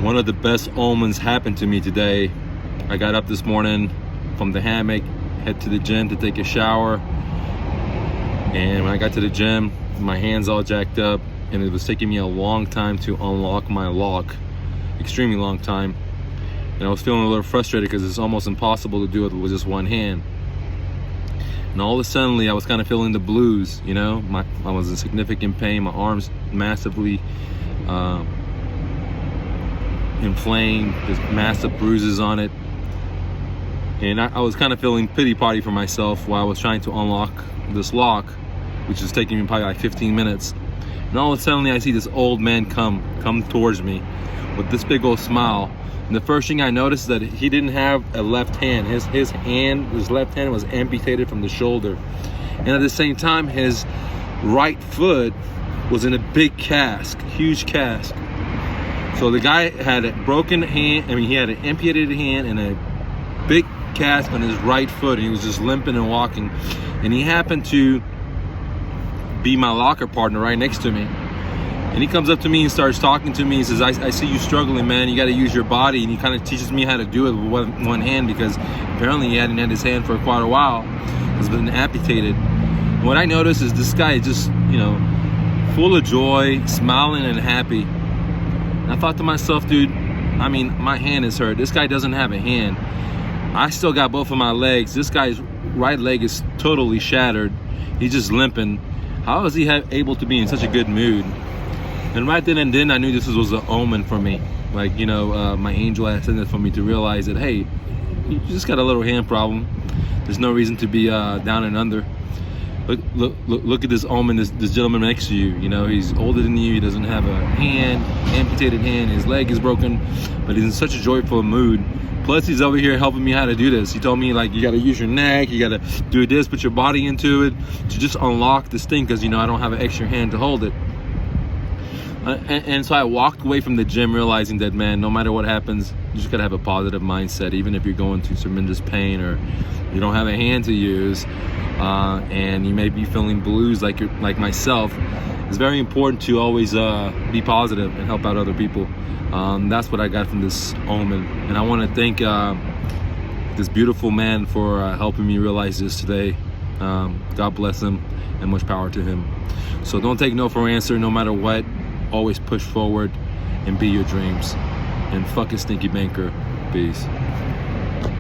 One of the best omens happened to me today. I got up this morning from the hammock, head to the gym to take a shower, and when I got to the gym, my hands all jacked up, and it was taking me a long time to unlock my lock, extremely long time, and I was feeling a little frustrated because it's almost impossible to do it with just one hand. And all of a sudden I was kind of feeling the blues, you know. I was in significant pain, my arms massively inflamed, there's massive bruises on it, and I was kind of feeling pity party for myself while I was trying to unlock this lock, which is taking me probably like 15 minutes. And all of a sudden I see this old man come towards me with this big old smile. And the first thing I noticed is that he didn't have a left hand. His left hand was amputated from the shoulder, and at the same time his right foot was in a big cast, huge cast. So the guy had a broken hand, he had an amputated hand and a big cast on his right foot, and he was just limping and walking. And he happened to be my locker partner right next to me. And he comes up to me and starts talking to me. He says, I see you struggling, man. You got to use your body. And he kind of teaches me how to do it with one hand, because apparently he hadn't had his hand for quite a while. It's been amputated. And what I noticed is this guy is just, full of joy, smiling and happy. And I thought to myself, dude, my hand is hurt. This guy doesn't have a hand. I still got both of my legs. This guy's right leg is totally shattered. He's just limping. How is he able to be in such a good mood? And right then and then, I knew this was an omen for me. Like, my angel had sent it for me to realize that, hey, you just got a little hand problem. There's no reason to be down and under. Look at this omen, this gentleman next to you. He's older than you. He doesn't have a hand, amputated hand. His leg is broken, but he's in such a joyful mood. Plus, he's over here helping me how to do this. He told me, like, you got to use your neck, you got to do this, put your body into it to just unlock this thing, because, I don't have an extra hand to hold it. And so I walked away from the gym realizing that, man, no matter what happens, you just got to have a positive mindset. Even if you're going through tremendous pain or you don't have a hand to use, and you may be feeling blues like myself, it's very important to always be positive and help out other people. That's what I got from this omen. And I want to thank this beautiful man for helping me realize this today. God bless him and much power to him. So don't take no for an answer, no matter what. Always push forward and be your dreams. And fuck a stinky banker. Peace.